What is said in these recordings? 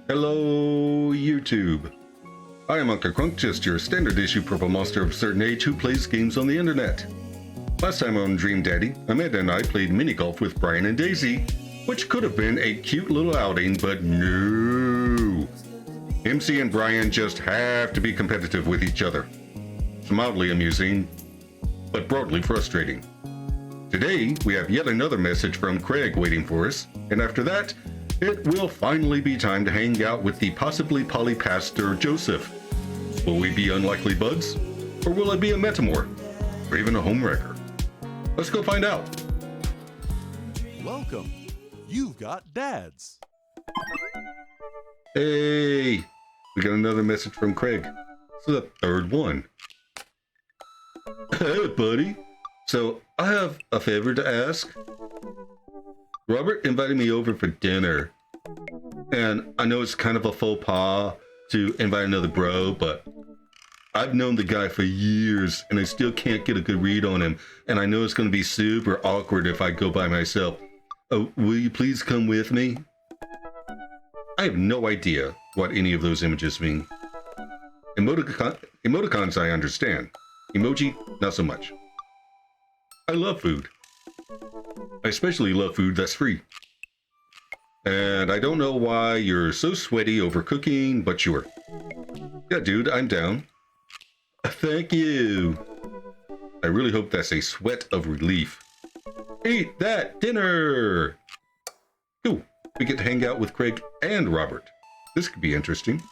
Hello, YouTube. I am Unca Crunk, just your standard issue purple monster of a certain age who plays games on the internet. Last time on Dream Daddy, Amanda and I played mini golf with Brian and Daisy, which could have been a cute little outing, but no. MC and Brian just have to be competitive with each other. It's mildly amusing, but broadly frustrating. Today, we have yet another message from Craig waiting for us, and after that, it will finally be time to hang out with the possibly polypastor Joseph. Will we be unlikely buds? Or will it be a metamor? Or even a homewrecker? Let's go find out. Welcome. You've got dads. Hey, we got another message from Craig. This is the third one. Hey, buddy. So, I have a favor to ask. Robert invited me over for dinner, and I know it's kind of a faux pas to invite another bro, but I've known the guy for years, and I still can't get a good read on him, and I know it's going to be super awkward if I go by myself. Oh, will you please come with me? I have no idea what any of those images mean. Emoticons I understand. Emoji, not so much. I love food. I especially love food that's free. And I don't know why you're so sweaty over cooking, but sure. Yeah, dude, I'm down. Thank you. I really hope that's a sweat of relief. Eat that dinner! Cool. We get to hang out with Craig and Robert. This could be interesting.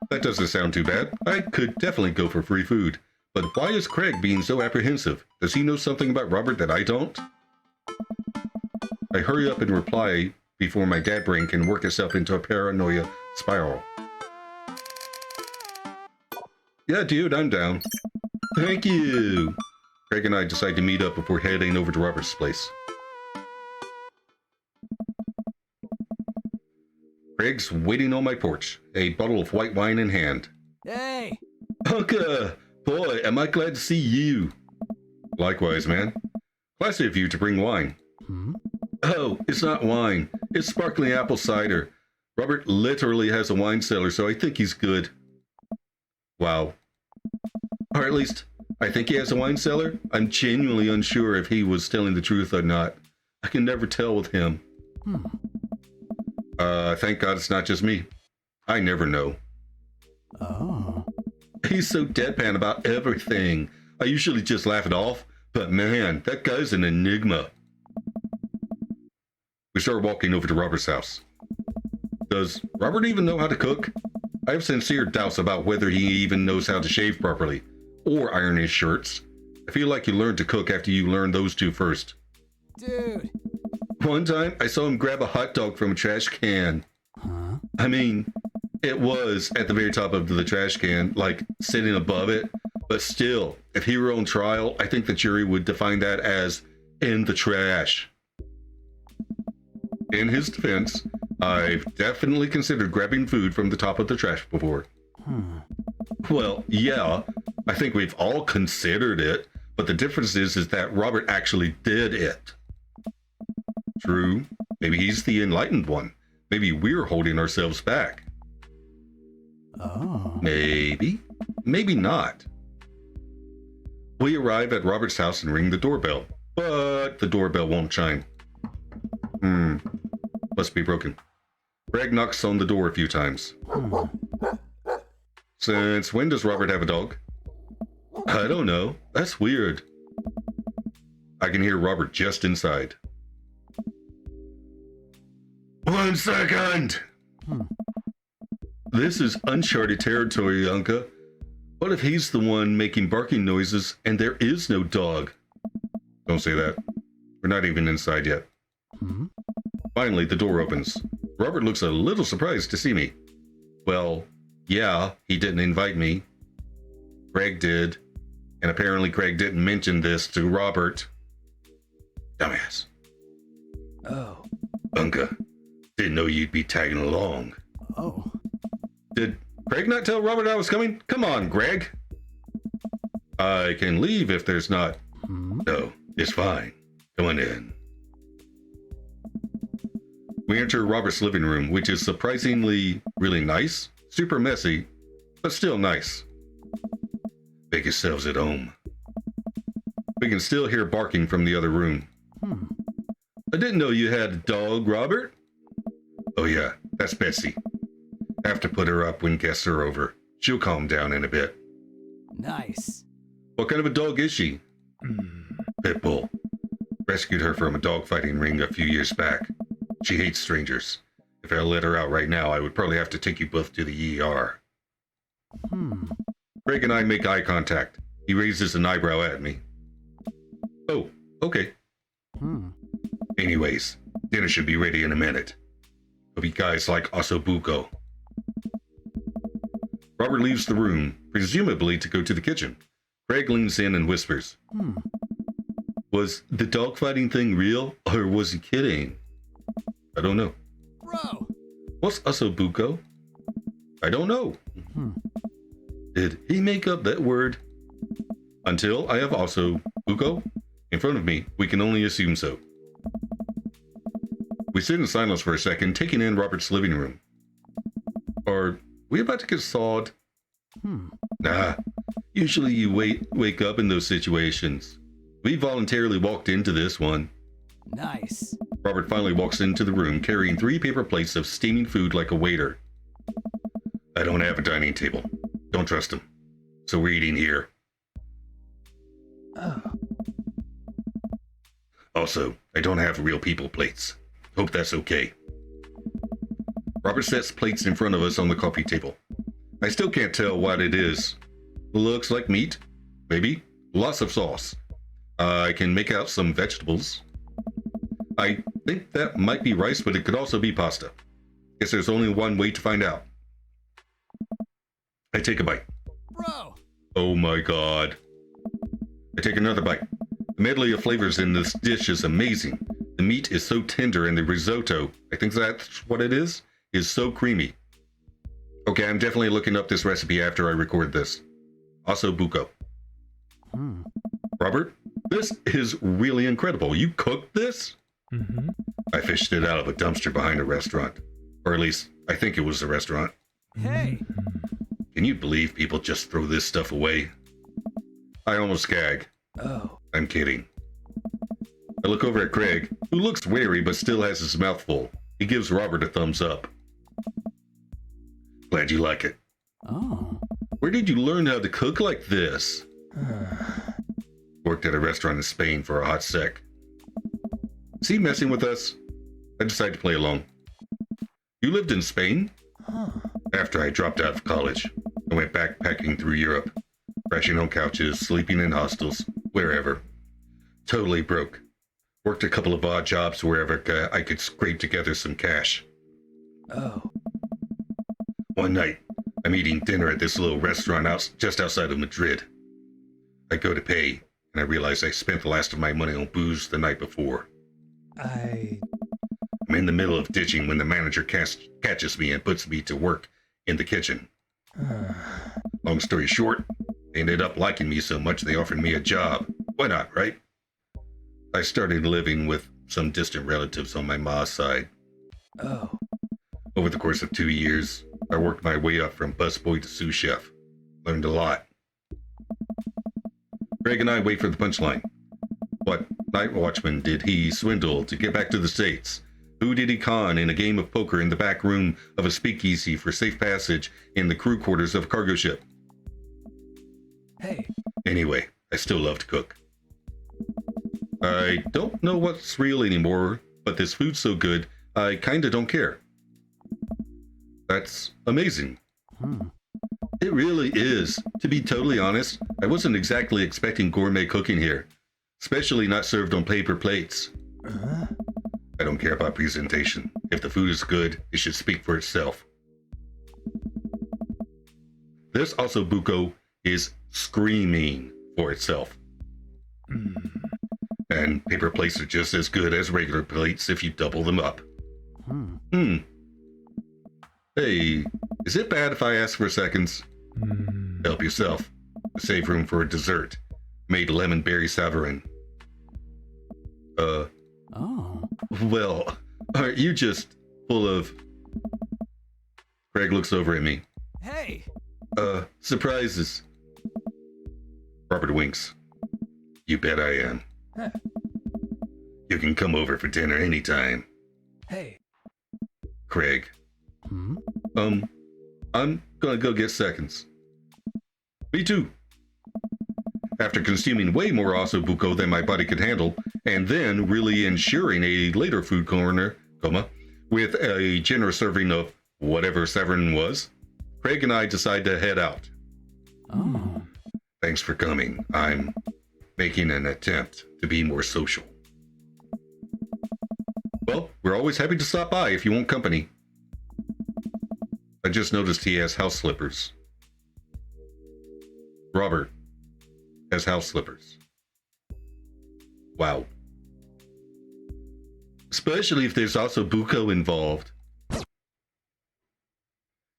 That doesn't sound too bad. I could definitely go for free food. But why is Craig being so apprehensive? Does he know something about Robert that I don't? I hurry up and reply before my dad brain can work itself into a paranoia spiral. Yeah, dude, I'm down. Thank you. Craig and I decide to meet up before heading over to Robert's place. Craig's waiting on my porch, a bottle of white wine in hand. Hey! Unca! Boy, am I glad to see you. Likewise, man. Classy of you to bring wine. Oh, it's not wine. It's sparkling apple cider. Robert literally has a wine cellar, so I think he's good. Wow. Or at least, I think he has a wine cellar. I'm genuinely unsure if he was telling the truth or not. I can never tell with him. Thank God it's not just me. I never know. Oh. He's so deadpan about everything. I usually just laugh it off, but man, that guy's an enigma. We start walking over to Robert's house. Does Robert even know how to cook? I have sincere doubts about whether he even knows how to shave properly, or iron his shirts. I feel like you learned to cook after you learned those two first. Dude. One time, I saw him grab a hot dog from a trash can. Huh? I mean, it was at the very top of the trash can, like sitting above it. But still, if he were on trial, I think the jury would define that as in the trash. In his defense, I've definitely considered grabbing food from the top of the trash before. Well, yeah, I think we've all considered it, but the difference is that Robert actually did it. True, maybe he's the enlightened one. Maybe we're holding ourselves back. Oh. Maybe, maybe not. We arrive at Robert's house and ring the doorbell, but the doorbell won't chime. Must be broken. Greg knocks on the door a few times. Since when does Robert have a dog? I don't know. That's weird. I can hear Robert just inside. 1 second! This is uncharted territory, Unca. What if he's the one making barking noises and there is no dog? Don't say that. We're not even inside yet. Finally, the door opens. Robert looks a little surprised to see me. Well, yeah, he didn't invite me. Craig did. And apparently Craig didn't mention this to Robert. Dumbass. Oh. Unca, didn't know you'd be tagging along. Oh. Did Craig not tell Robert I was coming? Come on, Greg. I can leave if there's not. No, it's fine. Come on in. We enter Robert's living room, which is surprisingly really nice, super messy, but still nice. Make yourselves at home. We can still hear barking from the other room. I didn't know you had a dog, Robert. Oh yeah, that's Betsy. Have to put her up when guests are over. She'll calm down in a bit. Nice. What kind of a dog is she? Pit bull. Rescued her from a dogfighting ring a few years back. She hates strangers. If I let her out right now, I would probably have to take you both to the ER. Greg and I make eye contact. He raises an eyebrow at me. Oh, okay. Anyways, dinner should be ready in a minute. Hope you guys like ossobuco. Robert leaves the room, presumably to go to the kitchen. Greg leans in and whispers. Was the dogfighting thing real, or was he kidding? I don't know. Bro! What's ossobuco? I don't know. Did he make up that word? Until I have ossobuco in front of me, we can only assume so. We sit in silence for a second, taking in Robert's living room. Are we about to get sawed? Nah. Usually you wake up in those situations. We voluntarily walked into this one. Nice. Robert finally walks into the room carrying 3 paper plates of steaming food like a waiter. I don't have a dining table. Don't trust him. So we're eating here. Also, I don't have real people plates. Hope that's okay. Robert sets plates in front of us on the coffee table. I still can't tell what it is. Looks like meat. Maybe. Lots of sauce. I can make out some vegetables. I think that might be rice, but it could also be pasta. Guess there's only one way to find out. I take a bite. Bro! Oh my god. I take another bite. The medley of flavors in this dish is amazing. The meat is so tender and the risotto, I think that's what it is so creamy. Okay, I'm definitely looking up this recipe after I record this. Ossobuco. Robert, this is really incredible. You cooked this? I fished it out of a dumpster behind a restaurant. Or at least, I think it was a restaurant. Hey! Can you believe people just throw this stuff away? I almost gag. Oh. I'm kidding. I look over at Craig, who looks wary but still has his mouth full. He gives Robert a thumbs up. Glad you like it. Oh. Where did you learn how to cook like this? Worked at a restaurant in Spain for a hot sec. Is he messing with us? I decided to play along. You lived in Spain? After I dropped out of college, I went backpacking through Europe, crashing on couches, sleeping in hostels, wherever. Totally broke. Worked a couple of odd jobs wherever I could scrape together some cash. Oh. One night, I'm eating dinner at this little restaurant just outside of Madrid. I go to pay, and I realize I spent the last of my money on booze the night before. I'm in the middle of ditching when the manager catches me and puts me to work in the kitchen. Long story short, they ended up liking me so much they offered me a job. Why not, right? I started living with some distant relatives on my ma's side. Oh. Over the course of 2 years, I worked my way up from busboy to sous chef. Learned a lot. Greg and I wait for the punchline. What night watchman did he swindle to get back to the States? Who did he con in a game of poker in the back room of a speakeasy for safe passage in the crew quarters of a cargo ship? Hey. Anyway, I still love to cook. I don't know what's real anymore, but this food's so good, I kinda don't care. That's amazing. It really is. To be totally honest, I wasn't exactly expecting gourmet cooking here, especially not served on paper plates. I don't care about presentation. If the food is good, it should speak for itself. This ossobuco is screaming for itself. And paper plates are just as good as regular plates if you double them up. Hey, is it bad if I ask for seconds? Help yourself. Save room for a dessert. Made lemon berry savarin. Oh. Well, aren't you just full of... Craig looks over at me. Hey. Surprises. Robert winks. You bet I am. Huh. You can come over for dinner anytime. Hey. Craig. Hmm? I'm gonna go get seconds. Me too. After consuming way more ossobuco than my body could handle, and then really ensuring a later food corner, with a generous serving of whatever Severn was, Craig and I decide to head out. Oh. Thanks for coming. I'm making an attempt to be more social. Well, we're always happy to stop by if you want company. I just noticed he has house slippers. Robert has house slippers. Wow. Especially if there's also buco involved.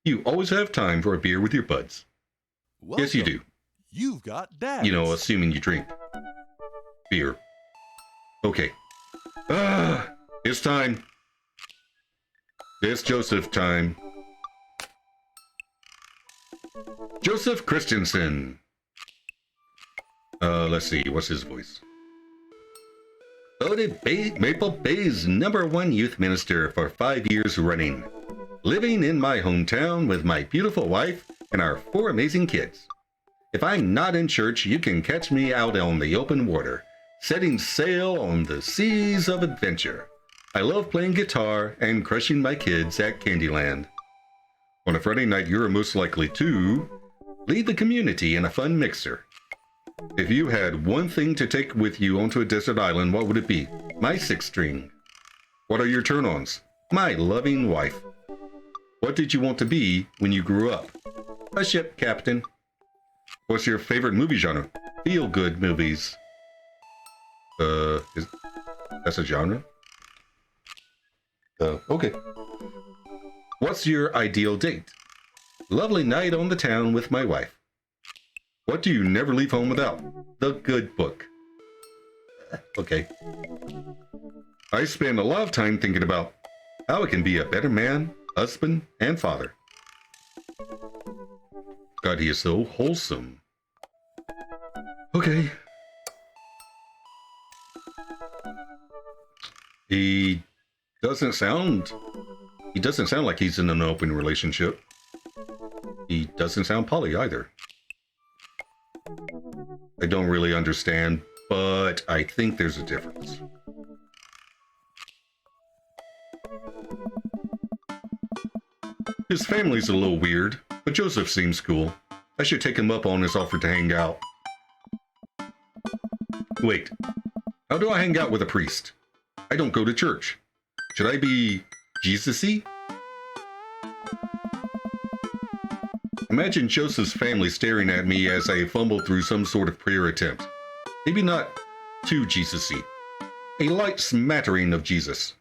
You always have time for a beer with your buds. Yes, you do. You've got dads. You know, assuming you drink beer. Okay. It's time. It's Joseph time. Joseph Christensen. Let's see, what's his voice? Voted Maple Bay's #1 youth minister for 5 years running. Living in my hometown with my beautiful wife and our 4 amazing kids. If I'm not in church, you can catch me out on the open water, setting sail on the seas of adventure. I love playing guitar and crushing my kids at Candyland. On a Friday night, you're most likely to lead the community in a fun mixer. If you had one thing to take with you onto a desert island, what would it be? My 6-string. What are your turn-ons? My loving wife. What did you want to be when you grew up? A ship captain. What's your favorite movie genre? Feel-good movies. That's a genre? Okay. What's your ideal date? Lovely night on the town with my wife. What do you never leave home without? The good book. Okay. I spend a lot of time thinking about how I can be a better man, husband, and father. God, he is so wholesome. Okay. He doesn't sound like he's in an open relationship. He doesn't sound poly either. I don't really understand, but I think there's a difference. His family's a little weird, but Joseph seems cool. I should take him up on his offer to hang out. Wait, how do I hang out with a priest? I don't go to church. Should I be Jesus-y? Imagine Joseph's family staring at me as I fumble through some sort of prayer attempt. Maybe not too Jesus-y. A light smattering of Jesus.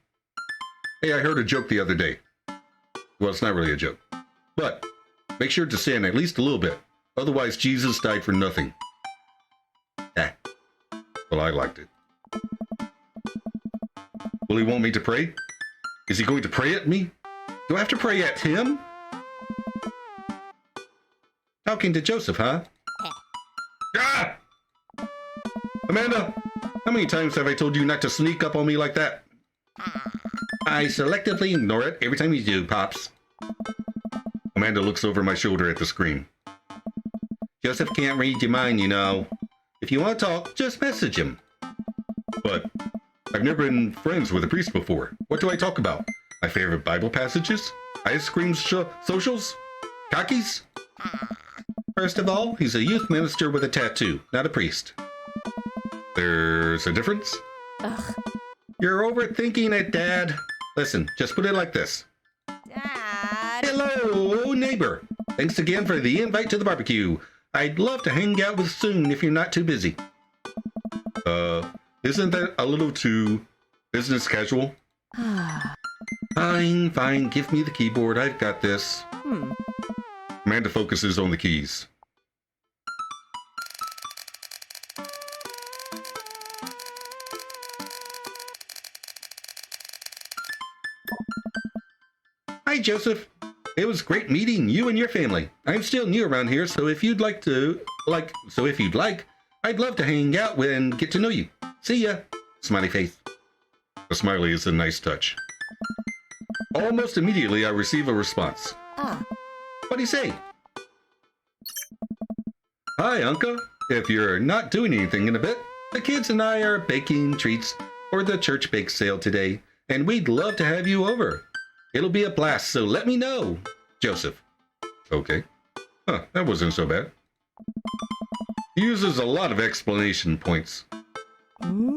Hey, I heard a joke the other day. Well, it's not really a joke. But make sure to sin at least a little bit. Otherwise, Jesus died for nothing. Well, I liked it. Will he want me to pray? Is he going to pray at me? Do I have to pray at him? Talking to Joseph, huh? Ah! Amanda, how many times have I told you not to sneak up on me like that? I selectively ignore it every time you do, Pops. Amanda looks over my shoulder at the screen. Joseph can't read your mind, you know. If you want to talk, just message him. But I've never been friends with a priest before. What do I talk about? My favorite Bible passages? Ice cream socials? Khakis? First of all, he's a youth minister with a tattoo, not a priest. There's a difference? Ugh. You're overthinking it, Dad. Listen, just put it like this. Dad. Hello, neighbor. Thanks again for the invite to the barbecue. I'd love to hang out with Soon if you're not too busy. Isn't that a little too business casual? Fine. Give me the keyboard. I've got this. Amanda focuses on the keys. Hi, Joseph. It was great meeting you and your family. I'm still new around here, so if you'd like, I'd love to hang out and get to know you. See ya. Smiley face. A smiley is a nice touch. Almost immediately, I receive a response. What do you say? Hi, Unca. If you're not doing anything in a bit, the kids and I are baking treats for the church bake sale today, and we'd love to have you over. It'll be a blast, so let me know. Joseph. Okay. Huh, that wasn't so bad. He uses a lot of exclamation points.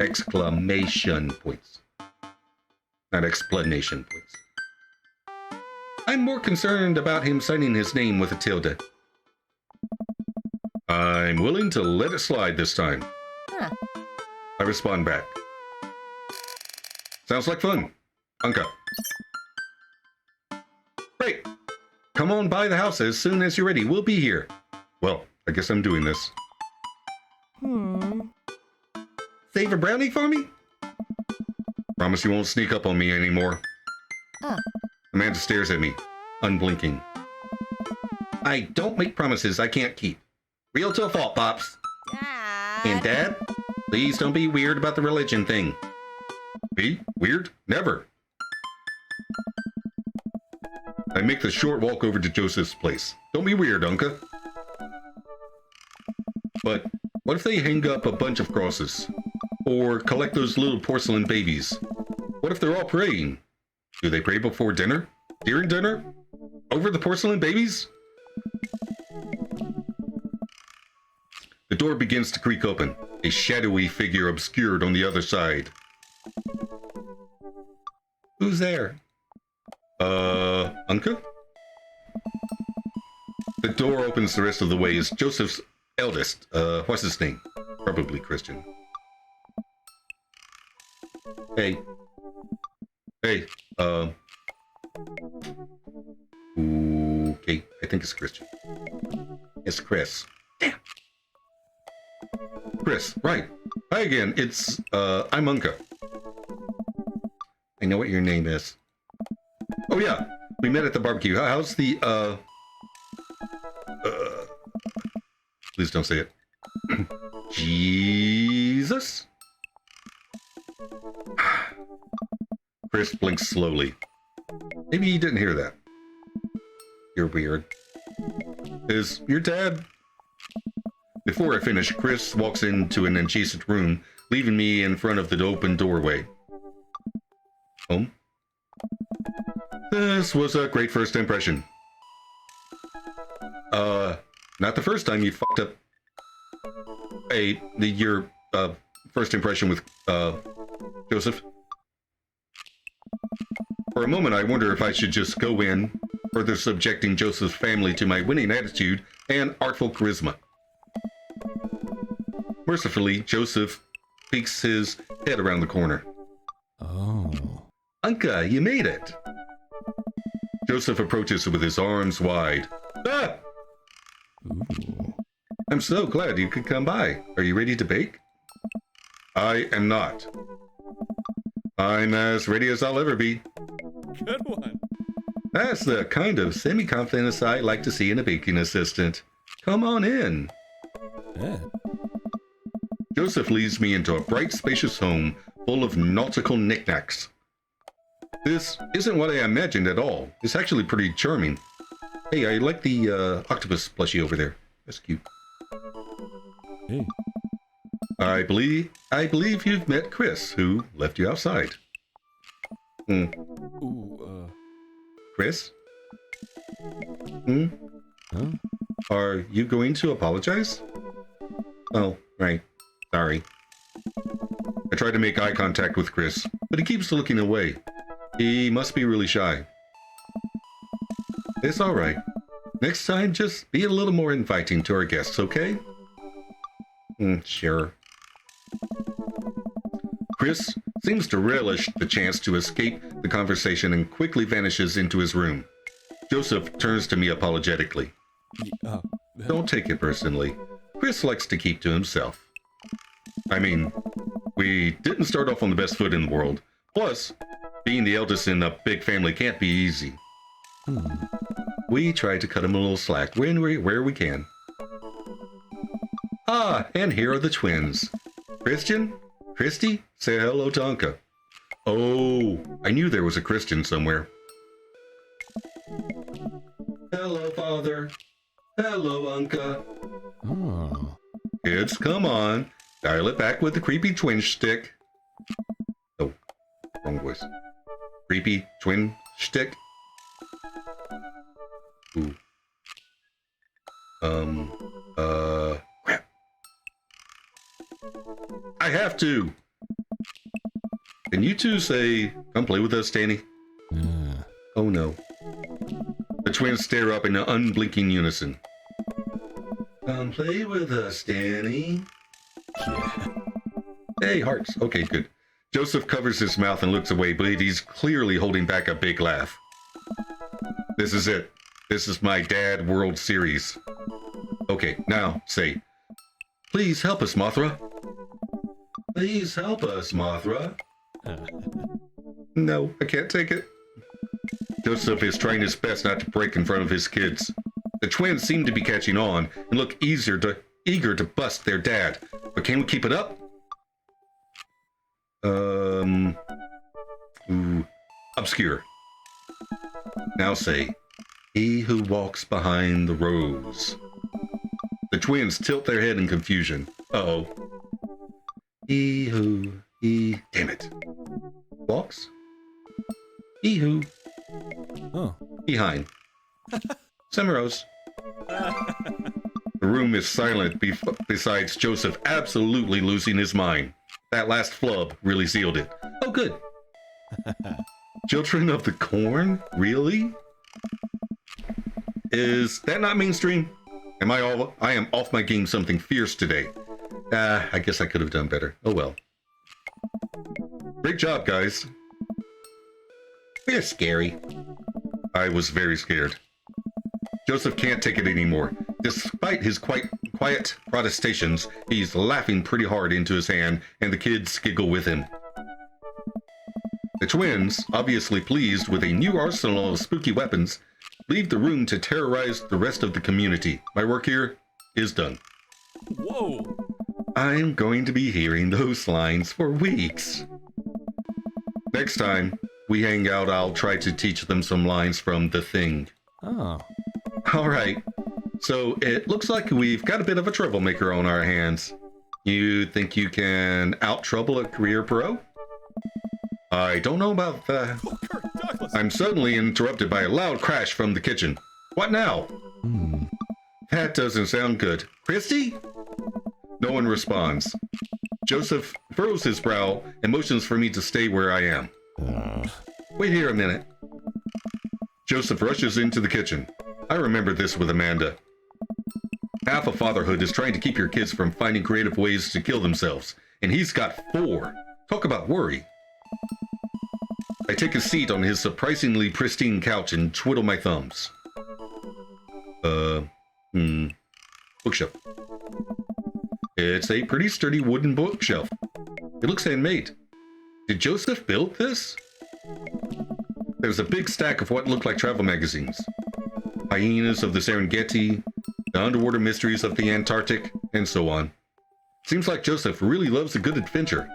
Exclamation points. Not explanation points. I'm more concerned about him signing his name with a tilde. I'm willing to let it slide this time. I respond back. Sounds like fun. Unca. Great. Come on by the house as soon as you're ready. We'll be here. Well, I guess I'm doing this. Save a brownie for me? Promise you won't sneak up on me anymore. Amanda stares at me, unblinking. I don't make promises I can't keep. Real to a fault, Pops. Dad. And Dad, please don't be weird about the religion thing. Be weird? Never. I make the short walk over to Joseph's place. Don't be weird, Unca. But what if they hang up a bunch of crosses? Or collect those little porcelain babies? What if they're all praying? Do they pray before dinner? During dinner? Over the porcelain babies? The door begins to creak open, a shadowy figure obscured on the other side. Who's there? Unca? The door opens the rest of the way as Joseph's eldest, what's his name? Probably Christian. Hey. Okay, I think it's Christian. It's Chris. Damn. Chris, right. Hi again, it's, I'm Unca. I know what your name is. Oh yeah, we met at the barbecue. How's the, please don't say it. Jesus? Chris blinks slowly. Maybe you didn't hear that. You're weird. Is your dad? Before I finish, Chris walks into an adjacent room, leaving me in front of the open doorway. Home? This was a great first impression. Not the first time you fucked up your first impression with, Joseph. For a moment, I wonder if I should just go in, further subjecting Joseph's family to my winning attitude and artful charisma. Mercifully, Joseph peeks his head around the corner. Oh. Unca, you made it! Joseph approaches with his arms wide. Ah! Ooh. I'm so glad you could come by. Are you ready to bake? I am not. I'm as ready as I'll ever be. Good one. That's the kind of semi-confidence I like to see in a baking assistant. Come on in. Yeah. Joseph leads me into a bright, spacious home full of nautical knickknacks. This isn't what I imagined at all. It's actually pretty charming. Hey, I like the octopus plushie over there. That's cute. Hey. I believe you've met Chris, who left you outside. Ooh, Chris? Huh? Are you going to apologize? Oh, right. Sorry. I try to make eye contact with Chris, but he keeps looking away. He must be really shy. It's alright. Next time, just be a little more inviting to our guests, okay? Sure. Chris seems to relish the chance to escape the conversation and quickly vanishes into his room. Joseph turns to me apologetically. Don't take it personally. Chris likes to keep to himself. I mean, we didn't start off on the best foot in the world. Plus, being the eldest in a big family can't be easy. We try to cut him a little slack where we can. Ah, and here are the twins. Christian? Christy? Say hello to Unca. Oh, I knew there was a Christian somewhere. Hello, Father. Hello, Unca. Oh. Kids, come on. Dial it back with the creepy twin stick. Oh, wrong voice. Creepy twin stick. Ooh. Crap. I have to. Can you two say, come play with us, Danny? Yeah. Oh no. The twins stare up in unblinking unison. Come play with us, Danny. Yeah. Hey, hearts. Okay, good. Joseph covers his mouth and looks away, but he's clearly holding back a big laugh. This is it. This is my Dad World Series. Okay, now say, please help us, Mothra. Please help us, Mothra. No, I can't take it. Joseph is trying his best not to break in front of his kids. The twins seem to be catching on and look eager to bust their dad. But can we keep it up? Obscure. Now say, he who walks behind the rose. The twins tilt their head in confusion. Uh-oh. Damn it. Walks? He who. Oh. Behind. Semirose. The room is silent besides Joseph absolutely losing his mind. That last flub really sealed it. Oh, good. Children of the Corn? Really? Is that not mainstream? I am off my game something fierce today. I guess I could have done better. Oh well. Great job, guys. We're scary. I was very scared. Joseph can't take it anymore. Despite his quiet protestations, he's laughing pretty hard into his hand, and the kids giggle with him. The twins, obviously pleased with a new arsenal of spooky weapons, leave the room to terrorize the rest of the community. My work here is done. Whoa! I'm going to be hearing those lines for weeks. Next time we hang out, I'll try to teach them some lines from The Thing. Oh. All right. So it looks like we've got a bit of a troublemaker on our hands. You think you can out-trouble a career pro? I don't know about that. Oh, Kirk Douglas! I'm suddenly interrupted by a loud crash from the kitchen. What now? That doesn't sound good. Christy? No one responds. Joseph furrows his brow and motions for me to stay where I am. Wait here a minute. Joseph rushes into the kitchen. I remember this with Amanda. Half of fatherhood is trying to keep your kids from finding creative ways to kill themselves, and he's got 4. Talk about worry. I take a seat on his surprisingly pristine couch and twiddle my thumbs. Bookshelf. It's a pretty sturdy wooden bookshelf. It looks handmade. Did Joseph build this? There's a big stack of what look like travel magazines. Hyenas of the Serengeti, the underwater mysteries of the Antarctic, and so on. Seems like Joseph really loves a good adventure.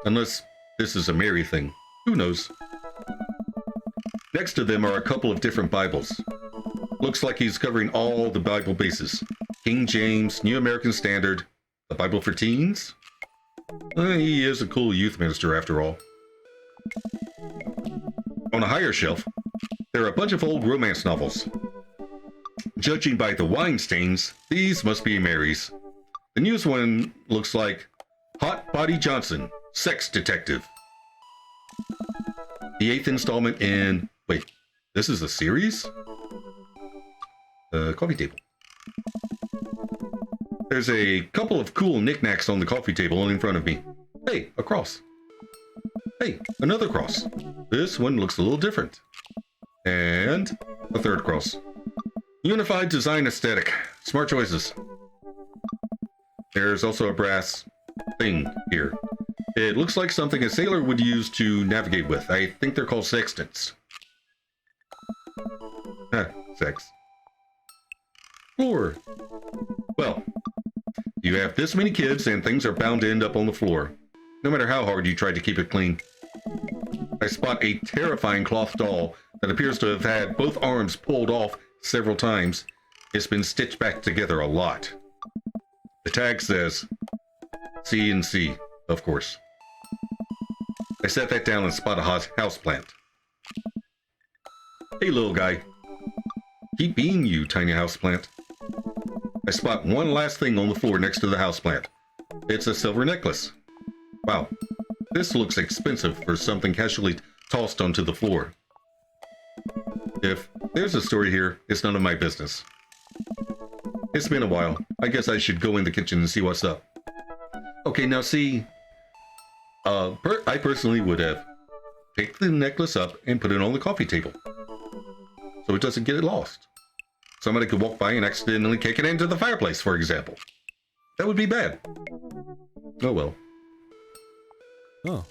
Unless this is a Mary thing. Who knows? Next to them are a couple of different Bibles. Looks like he's covering all the Bible bases. King James, New American Standard, the Bible for teens? He is a cool youth minister after all. On a higher shelf, there are a bunch of old romance novels. Judging by the wine stains, these must be Mary's. The newest one looks like Hot Body Johnson, Sex Detective. The 8th installment in... Wait, this is a series? Coffee table. There's a couple of cool knickknacks on the coffee table in front of me. Hey, a cross. Hey, another cross. This one looks a little different. And a third cross. Unified design aesthetic. Smart choices. There's also a brass thing here. It looks like something a sailor would use to navigate with. I think they're called sextants. Sex. Floor. Well, you have this many kids and things are bound to end up on the floor, no matter how hard you try to keep it clean. I spot a terrifying cloth doll that appears to have had both arms pulled off several times. It's been stitched back together a lot. The tag says C&C, of course. I set that down and spot a houseplant. Hey, little guy. Keep being you, tiny houseplant. I spot one last thing on the floor next to the houseplant. It's a silver necklace. Wow, this looks expensive for something casually tossed onto the floor. If there's a story here, it's none of my business. It's been a while. I guess I should go in the kitchen and see what's up. Okay, now see, I personally would have picked the necklace up and put it on the coffee table, so it doesn't get lost. Somebody could walk by and accidentally kick it into the fireplace, for example. That would be bad. Oh well. Oh.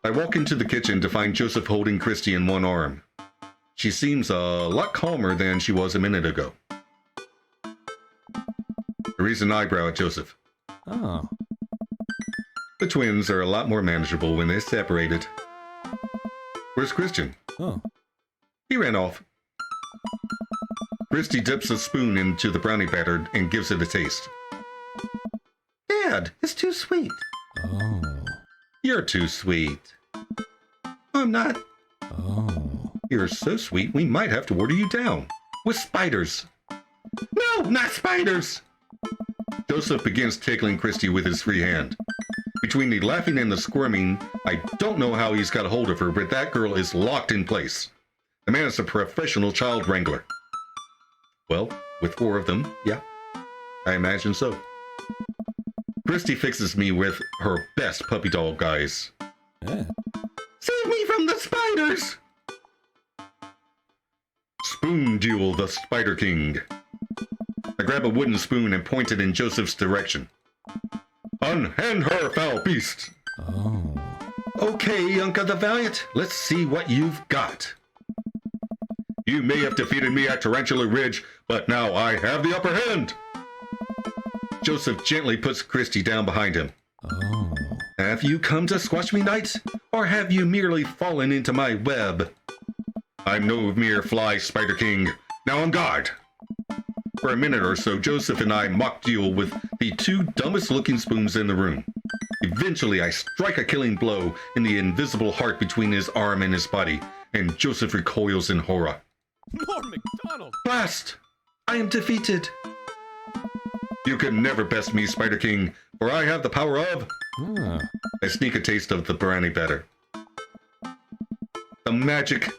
I walk into the kitchen to find Joseph holding Christy in one arm. She seems a lot calmer than she was a minute ago. I raise an eyebrow at Joseph. Oh. The twins are a lot more manageable when they're separated. Where's Christian? Oh. He ran off. Christy dips a spoon into the brownie batter and gives it a taste. Dad, it's too sweet. Oh. You're too sweet. I'm not. Oh. You're so sweet, we might have to order you down. With spiders. No, not spiders! Joseph begins tickling Christy with his free hand. Between the laughing and the squirming, I don't know how he's got a hold of her, but that girl is locked in place. The man is a professional child wrangler. Well, with 4 of them, yeah, I imagine so. Christy fixes me with her best puppy dog eyes. Yeah. Save me from the spiders! Spoon Duel, the Spider King. I grab a wooden spoon and point it in Joseph's direction. Unhand her, foul beast! Oh. Okay, Unca the Valiant, let's see what you've got. You may have defeated me at Tarantula Ridge, but now I have the upper hand! Joseph gently puts Christy down behind him. Oh. Have you come to squash me, knight? Or have you merely fallen into my web? I'm no mere fly, Spider King. Now on guard! For a minute or so, Joseph and I mock duel with the 2 dumbest looking spoons in the room. Eventually, I strike a killing blow in the invisible heart between his arm and his body, and Joseph recoils in horror. More McDonald! Blast! I am defeated! You can never best me, Spider King, for I have the power of... Ah. I sneak a taste of the brownie batter. The magic...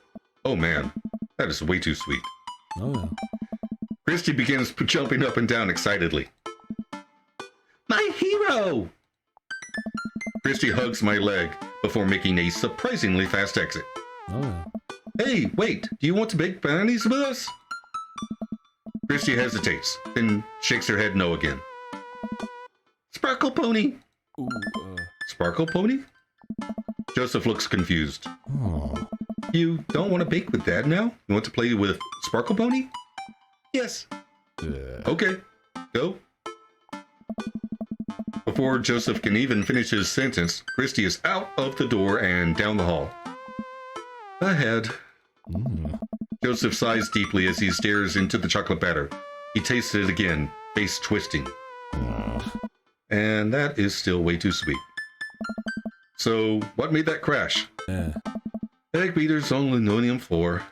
Oh man, that is way too sweet. Oh. Christy begins jumping up and down excitedly. My hero! Christy hugs my leg before making a surprisingly fast exit. Oh. Hey, wait, do you want to bake brownies with us? Christy hesitates, then shakes her head no again. Sparkle Pony! Ooh. Sparkle Pony? Joseph looks confused. Oh. You don't want to bake with Dad now? You want to play with Sparkle Pony? Yes. Okay, go. Before Joseph can even finish his sentence, Christy is out of the door and down the hall. Ahead. Mm. Joseph sighs deeply as he stares into the chocolate batter. He tastes it again, face twisting. And that is still way too sweet. So, what made that crash? Yeah. Egg beaters on linoleum floor.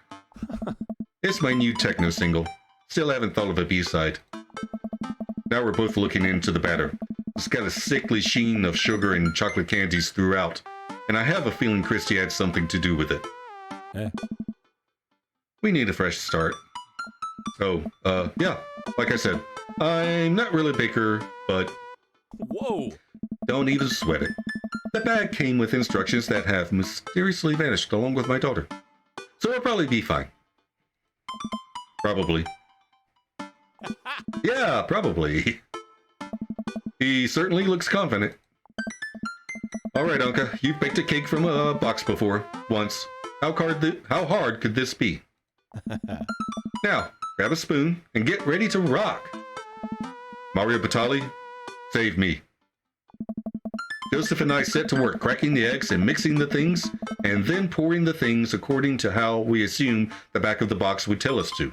It's my new techno single. Still haven't thought of a B-side. Now we're both looking into the batter. It's got a sickly sheen of sugar and chocolate candies throughout, and I have a feeling Christy had something to do with it. Yeah. We need a fresh start. Oh, yeah, like I said, I'm not really a baker, but Whoa! don't even sweat it. The bag came with instructions that have mysteriously vanished along with my daughter. So it'll probably be fine. Probably. Yeah, probably. He certainly looks confident. Alright, Unca, you've baked a cake from a box before, once. How hard could this be? Now, grab a spoon and get ready to rock. Mario Batali, save me. Joseph and I set to work cracking the eggs and mixing the things, and then pouring the things according to how we assume the back of the box would tell us to.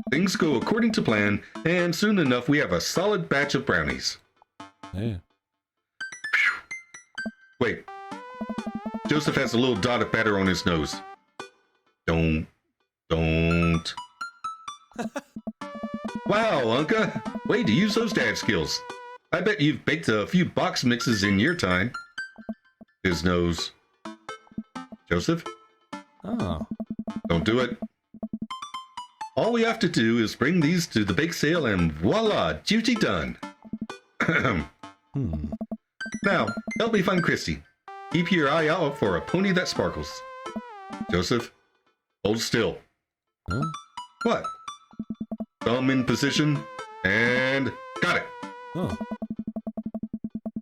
Things go according to plan, and soon enough we have a solid batch of brownies. Yeah. Wait. Joseph has a little dot of batter on his nose. Don't. Wow, Unca. Way to use those dad skills. I bet you've baked a few box mixes in your time. His nose. Joseph? Oh. Don't do it. All we have to do is bring these to the bake sale and voila, duty done. Now, help me find Christy. Keep your eye out for a pony that sparkles. Joseph, hold still. Huh? What? Thumb in position, and got it. Oh.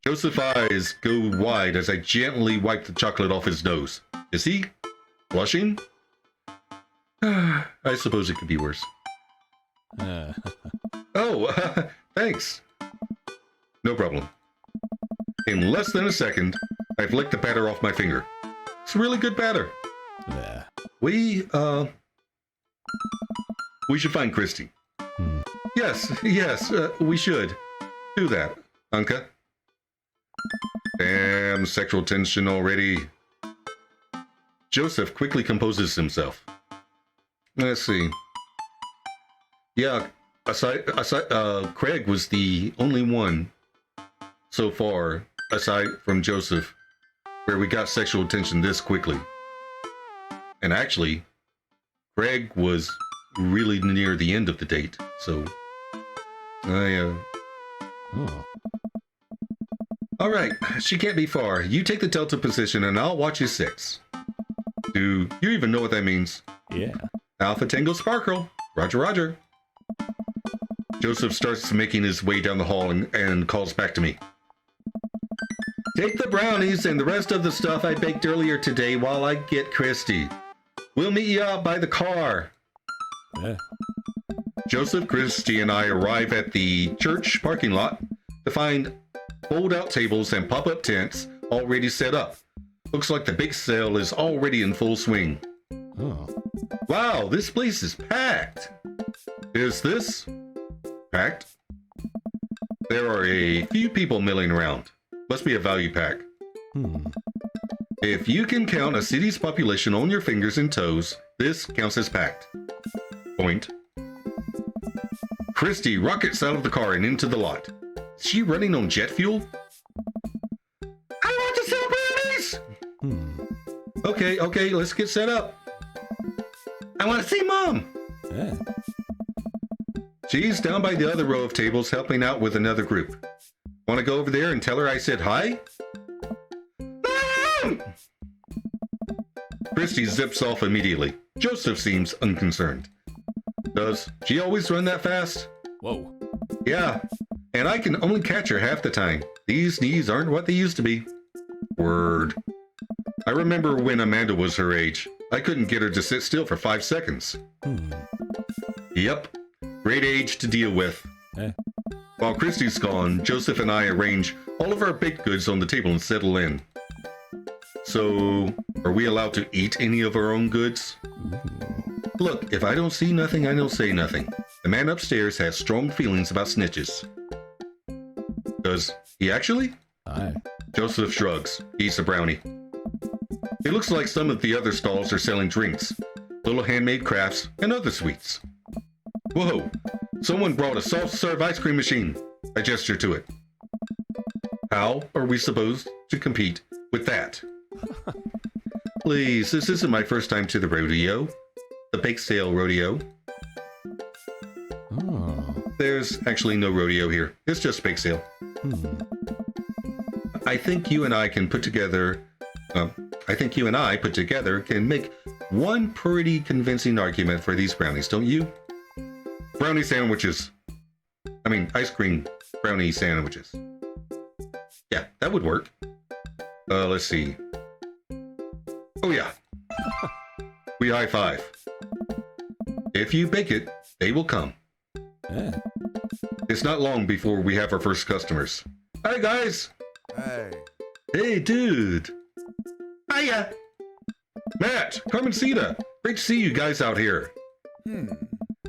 Joseph's eyes go wide as I gently wipe the chocolate off his nose. Is he blushing? I suppose it could be worse. Oh, thanks. No problem. In less than a second, I've licked the batter off my finger. It's really good batter. Yeah. We should find Christy. Yes, we should. Do that, Unca. Damn, sexual tension already. Joseph quickly composes himself. Let's see. Yeah, Craig was the only one so far, aside from Joseph, where we got sexual tension this quickly. And actually, Craig was really near the end of the date, so Oh. All right, she can't be far. You take the delta position and I'll watch you 6. Do you even know what that means? Yeah. Alpha Tango Sparkle. Roger, roger. Joseph starts making his way down the hall and calls back to me. Take the brownies and the rest of the stuff I baked earlier today while I get Christy. We'll meet you out by the car. Yeah. Joseph, Christy, and I arrive at the church parking lot to find fold-out tables and pop-up tents already set up. Looks like the big sale is already in full swing. Oh. Wow, this place is packed. Is this packed? There are a few people milling around. Must be a value pack. If you can count a city's population on your fingers and toes, this counts as packed. Point. Christy rockets out of the car and into the lot. Is she running on jet fuel? I want to sell brownies! Okay, let's get set up. I want to see Mom! Yeah. She's down by the other row of tables helping out with another group. Want to go over there and tell her I said hi? Mom! Christy zips off immediately. Joseph seems unconcerned. Does she always run that fast? Whoa. Yeah, and I can only catch her half the time. These knees aren't what they used to be. Word. I remember when Amanda was her age. I couldn't get her to sit still for 5 seconds. Yep, great age to deal with. Yeah. While Christy's gone, Joseph and I arrange all of our baked goods on the table and settle in. So, are we allowed to eat any of our own goods? Look, if I don't see nothing, I don't say nothing. The man upstairs has strong feelings about snitches. Does he actually? Aye. Joseph shrugs. Eats a brownie. It looks like some of the other stalls are selling drinks, little handmade crafts, and other sweets. Whoa! Someone brought a soft-serve ice cream machine. I gesture to it. How are we supposed to compete with that? Please, this isn't my first time to the rodeo. The bake sale rodeo. Oh. There's actually no rodeo here. It's just bake sale. I think you and I can put together can make one pretty convincing argument for these brownies, don't you? Brownie sandwiches. I mean, ice cream brownie sandwiches. Yeah, that would work. Let's see. Oh yeah, We high five. If you bake it, they will come. Yeah. It's not long before we have our first customers. Hi, guys. Hey. Hey, dude. Hiya. Matt, Carmencita. Great to see you guys out here.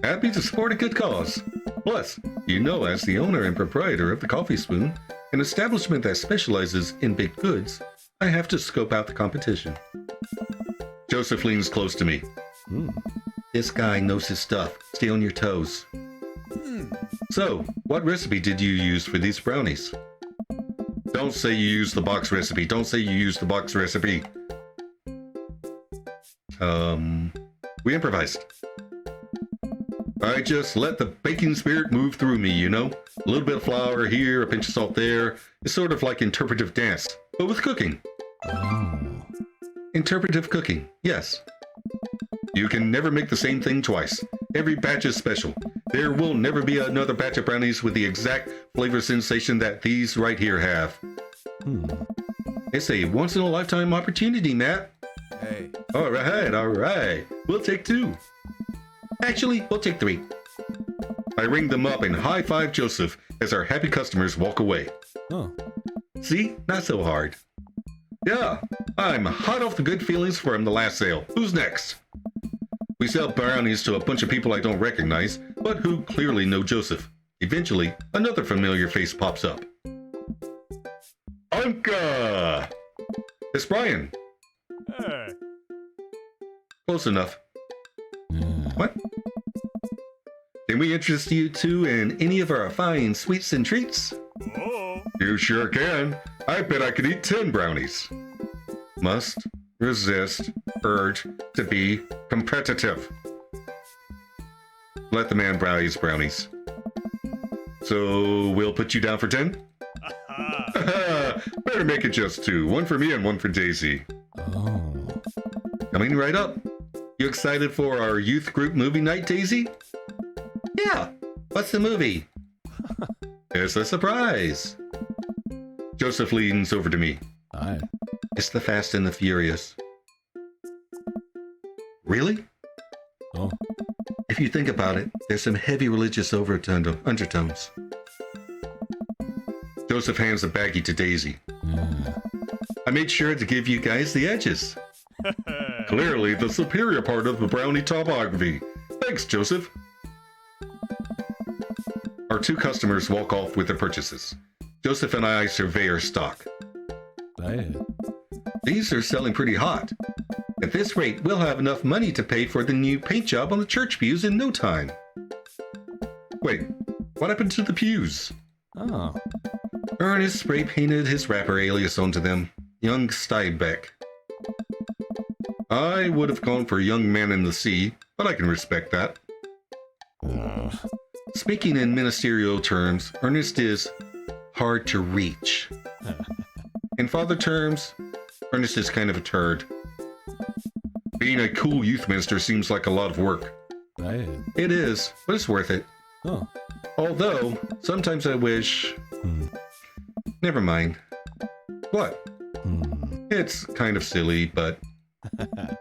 Happy to support a good cause. Plus, you know, as the owner and proprietor of the Coffee Spoon, an establishment that specializes in baked goods, I have to scope out the competition. Joseph leans close to me. This guy knows his stuff. Stay on your toes. So, what recipe did you use for these brownies? Don't say you used the box recipe. Don't say you used the box recipe. We improvised. I just let the baking spirit move through me, you know? A little bit of flour here, a pinch of salt there. It's sort of like interpretive dance, but with cooking. Oh. Interpretive cooking, yes. You can never make the same thing twice. Every batch is special. There will never be another batch of brownies with the exact flavor sensation that these right here have. It's a once-in-a-lifetime opportunity, Matt. Hey. All right. We'll take 2. Actually, we'll take 3. I ring them up and high-five Joseph as our happy customers walk away. Oh. See? Not so hard. Yeah, I'm hot off the good feelings from the last sale. Who's next? We sell brownies to a bunch of people I don't recognize, but who clearly know Joseph. Eventually, another familiar face pops up. Unca! It's Brian. Hey. Close enough. What? Can we interest you two in any of our fine sweets and treats? Oh. You sure can. I bet I could eat 10 brownies. Must resist urge to be competitive. Let the man buy his brownies. So we'll put you down for 10? Better make it just 2. 1 for me and 1 for Daisy. Oh. Coming right up. You excited for our youth group movie night, Daisy? Yeah. What's the movie? It's a surprise. Joseph leans over to me. Aye. It's the Fast and the Furious. Really? Oh. If you think about it, there's some heavy religious undertones. Joseph hands the baggie to Daisy. I made sure to give you guys the edges. Clearly the superior part of the brownie topography. Thanks, Joseph. Our 2 customers walk off with their purchases. Joseph and I survey our stock. Aye. These are selling pretty hot. At this rate, we'll have enough money to pay for the new paint job on the church pews in no time. Wait, what happened to the pews? Oh. Ernest spray painted his rapper alias onto them. Young Steinbeck. I would have gone for Young Man in the Sea, but I can respect that. Speaking in ministerial terms, Ernest is hard to reach. In father terms, Ernest is kind of a turd. Being a cool youth minister seems like a lot of work. Aye. It is, but it's worth it. Oh. Although, sometimes I wish... Never mind. What? It's kind of silly, but...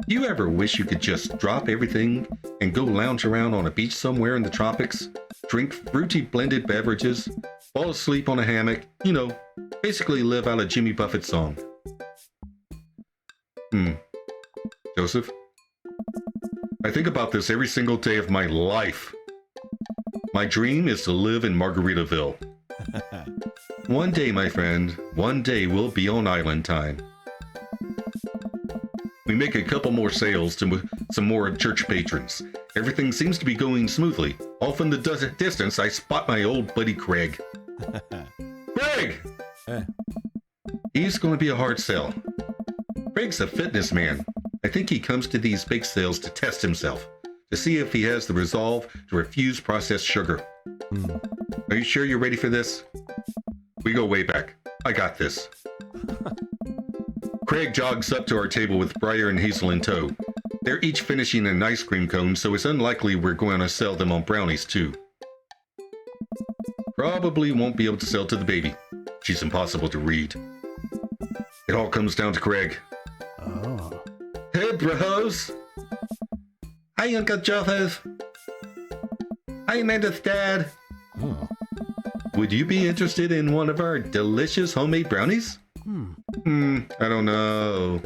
You ever wish you could just drop everything and go lounge around on a beach somewhere in the tropics, drink fruity blended beverages, fall asleep on a hammock, you know, basically live out a Jimmy Buffett song? Joseph? I think about this every single day of my life. My dream is to live in Margaritaville. One day, my friend, one day we'll be on island time. We make a couple more sales to some more church patrons. Everything seems to be going smoothly. Off in the distance, I spot my old buddy Craig. Craig! He's going to be a hard sell. Craig's a fitness man. I think he comes to these bake sales to test himself, to see if he has the resolve to refuse processed sugar. Are you sure you're ready for this? We go way back. I got this. Craig jogs up to our table with Briar and Hazel in tow. They're each finishing an ice cream cone, so it's unlikely we're going to sell them on brownies too. Probably won't be able to sell to the baby. She's impossible to read. It all comes down to Craig. Oh. Hey bros. Hi, Uncle Joseph. Hi, Amanda's dad. Oh. Would you be interested in one of our delicious homemade brownies? I don't know.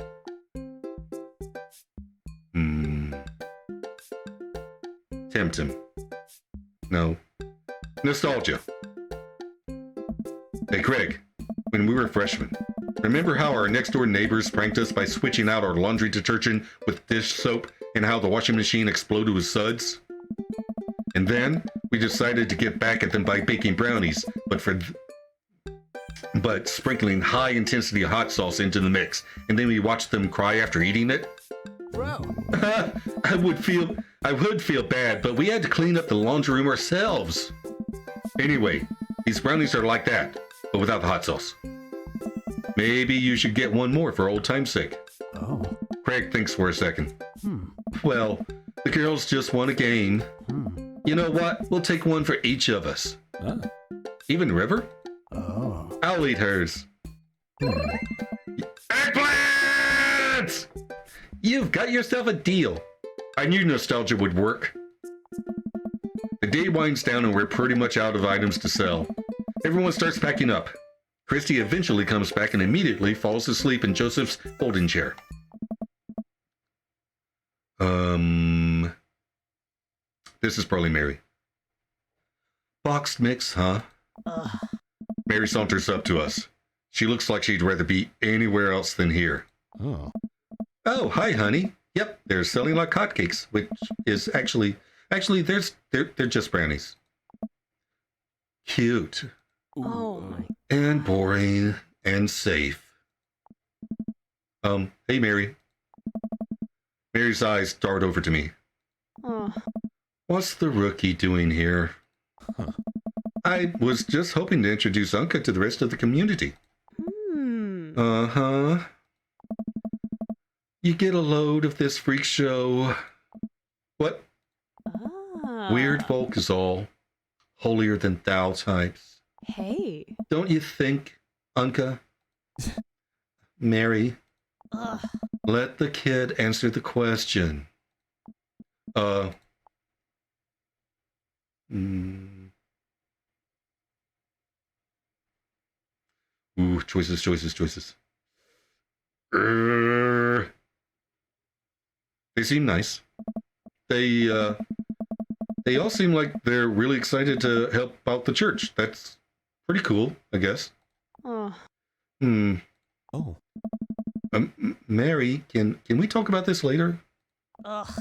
Tempt him. No. Nostalgia. Hey, Craig. When we were freshmen, remember how our next-door neighbors pranked us by switching out our laundry detergent with dish soap and how the washing machine exploded with suds? And then we decided to get back at them by baking brownies, but sprinkling high-intensity hot sauce into the mix, and then we watched them cry after eating it. Bro. I would feel bad, but we had to clean up the laundry room ourselves. Anyway, these brownies are like that, but without the hot sauce. Maybe you should get one more for old time's sake. Oh. Craig thinks for a second. Well, the girls just want a game. You know what? We'll take one for each of us. Ah. Even River? Oh. I'll eat hers. Eggplants! You've got yourself a deal. I knew nostalgia would work. The day winds down and we're pretty much out of items to sell. Everyone starts packing up. Christy eventually comes back and immediately falls asleep in Joseph's folding chair. This is probably Mary. Boxed mix, huh? Mary saunters up to us. She looks like she'd rather be anywhere else than here. Oh. Oh, hi, honey. Yep, they're selling like hotcakes, which is actually they're just brownies. Cute. Oh my. And boring and safe. Hey, Mary. Mary's eyes dart over to me. Oh. What's the rookie doing here? Huh. I was just hoping to introduce Unca to the rest of the community. Uh-huh. You get a load of this freak show. What? Weird folk is all. Holier than thou types. Hey. Don't you think, Unca? Mary, Ugh. let the kid answer the question. Ooh, choices. They seem nice. They all seem like they're really excited to help out the church. That's pretty cool, I guess. Oh. Oh. Mary, can we talk about this later? Ugh.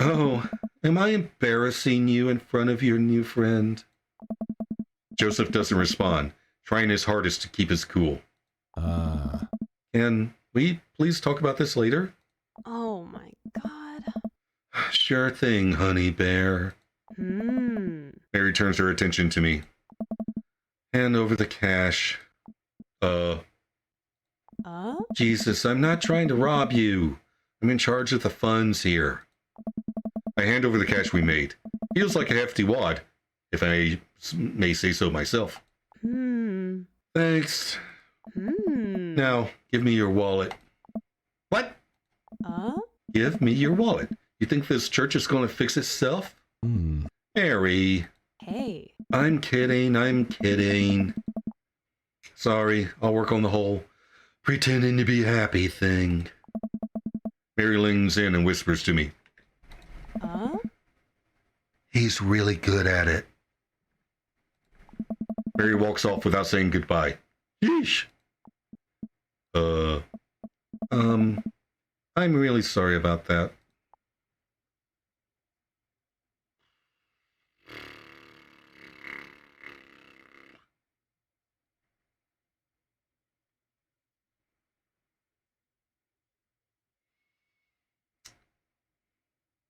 Oh, am I embarrassing you in front of your new friend? Joseph doesn't respond, trying his hardest to keep his cool. Can we please talk about this later? Oh my god. Sure thing, honey bear. Mary turns her attention to me. Hand over the cash. Jesus, I'm not trying to rob you. I'm in charge of the funds here. I hand over the cash we made. Feels like a hefty wad, if I may say so myself. Thanks. Now, give me your wallet. What? Give me your wallet. You think this church is going to fix itself? Mary. Hey. I'm kidding. Sorry, I'll work on the whole pretending to be happy thing. Mary leans in and whispers to me. He's really good at it. Mary walks off without saying goodbye. Yeesh. I'm really sorry about that.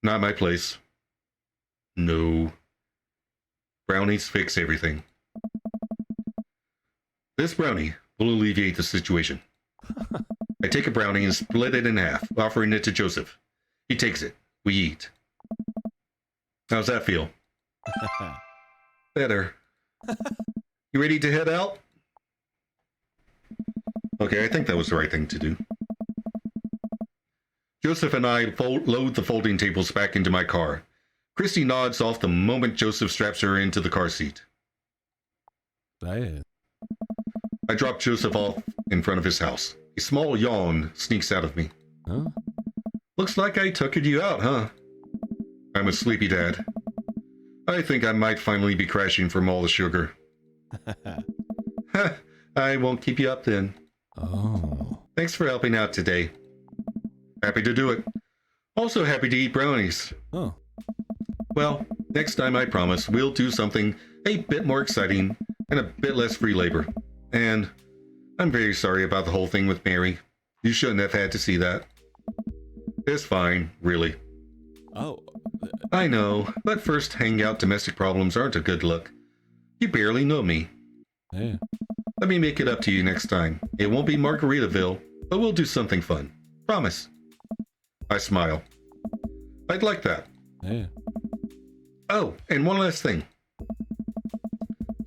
Not my place. No. Brownies fix everything. This brownie will alleviate the situation. I take a brownie and split it in half, offering it to Joseph. He takes it. We eat. How's that feel? Better. You ready to head out? Okay, I think that was the right thing to do. Joseph and I load the folding tables back into my car. Christy nods off the moment Joseph straps her into the car seat. Hey. I drop Joseph off in front of his house. A small yawn sneaks out of me. Huh? Looks like I tuckered you out, huh? I'm a sleepy dad. I think I might finally be crashing from all the sugar. I won't keep you up then. Oh. Thanks for helping out today. Happy to do it. Also happy to eat brownies. Oh. Well, next time I promise we'll do something a bit more exciting and a bit less free labor. And I'm very sorry about the whole thing with Mary. You shouldn't have had to see that. It's fine, really. Oh. I know, but first hangout domestic problems aren't a good look. You barely know me. Yeah. Let me make it up to you next time. It won't be Margaritaville, but we'll do something fun. Promise. I smile. I'd like that. Yeah. Oh, and one last thing.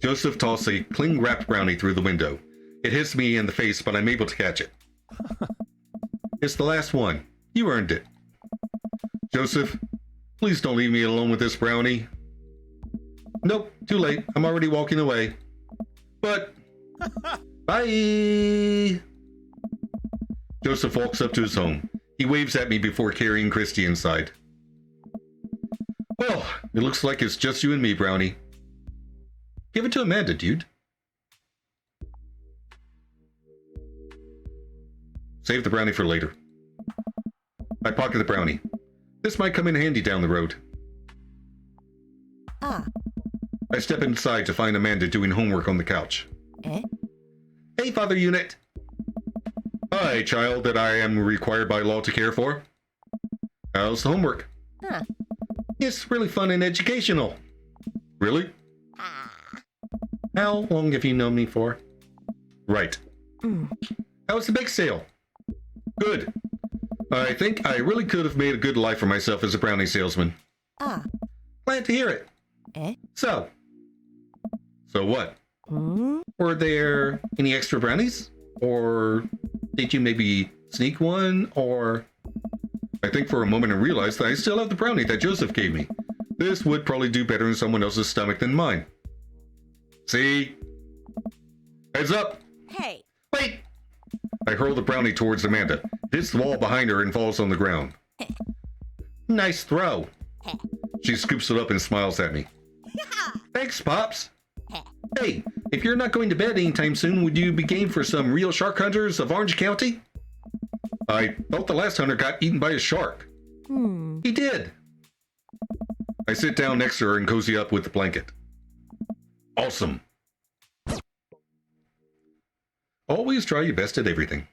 Joseph tosses a cling-wrapped brownie through the window. It hits me in the face, but I'm able to catch it. It's the last one. You earned it. Joseph, please don't leave me alone with this brownie. Nope, too late. I'm already walking away. But, bye! Joseph walks up to his home. He waves at me before carrying Christy inside. Well, it looks like it's just you and me, Brownie. Give it to Amanda, dude. Save the brownie for later. I pocket the brownie. This might come in handy down the road. Ah. I step inside to find Amanda doing homework on the couch. Eh? Hey, Father Unit. Hi, child that I am required by law to care for. How's the homework? Huh. It's really fun and educational. Really? Ah. How long have you known me for? Right. How was the bake sale? Good. I think I really could have made a good life for myself as a brownie salesman. Ah. Glad to hear it. Eh? So what? Hmm? Were there any extra brownies? Or did you maybe sneak one? Or... I think for a moment I realized that I still have the brownie that Joseph gave me. This would probably do better in someone else's stomach than mine. See? Heads up! Hey. Wait! I hurl the brownie towards Amanda, hits the wall behind her and falls on the ground. Nice throw. She scoops it up and smiles at me. Thanks, Pops. Hey, if you're not going to bed anytime soon, would you be game for some real shark hunters of Orange County? I thought the last hunter got eaten by a shark. He did. I sit down next to her and cozy up with the blanket. Awesome. Always try your best at everything.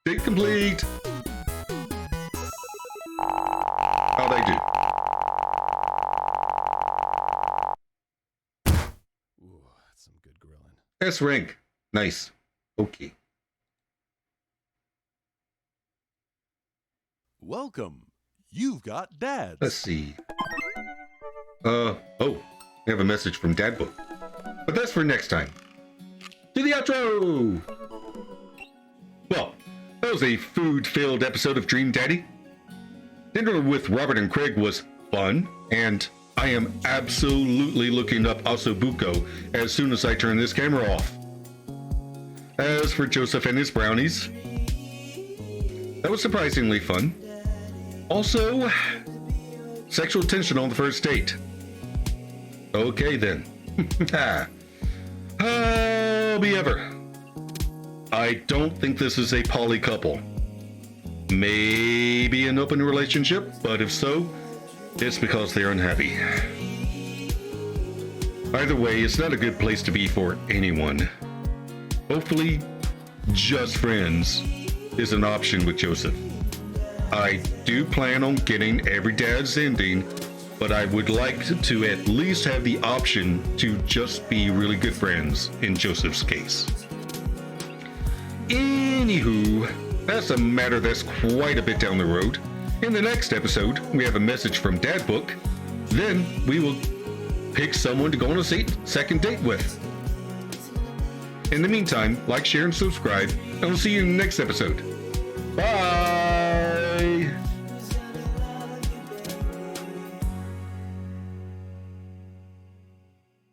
Date complete. How'd I do? Ooh, that's some good grilling. S rank. Nice. Okay. Welcome. You've got dads. Let's see. Oh, I have a message from Dad Book. But that's for next time. To the outro! Well, that was a food-filled episode of Dream Daddy. Dinner with Robert and Craig was fun, and I am absolutely looking up Ossobuco as soon as I turn this camera off. As for Joseph and his brownies, that was surprisingly fun. Also, sexual tension on the first date. Okay then. How be ever. I don't think this is a poly couple. Maybe an open relationship, but if so, it's because they're unhappy. Either way, it's not a good place to be for anyone. Hopefully, just friends is an option with Joseph. I do plan on getting every dad's ending, but I would like to at least have the option to just be really good friends in Joseph's case. Anywho, that's a matter that's quite a bit down the road. In the next episode, we have a message from Dad Book. Then we will pick someone to go on a second date with. In the meantime, like, share, and subscribe, and we'll see you in the next episode.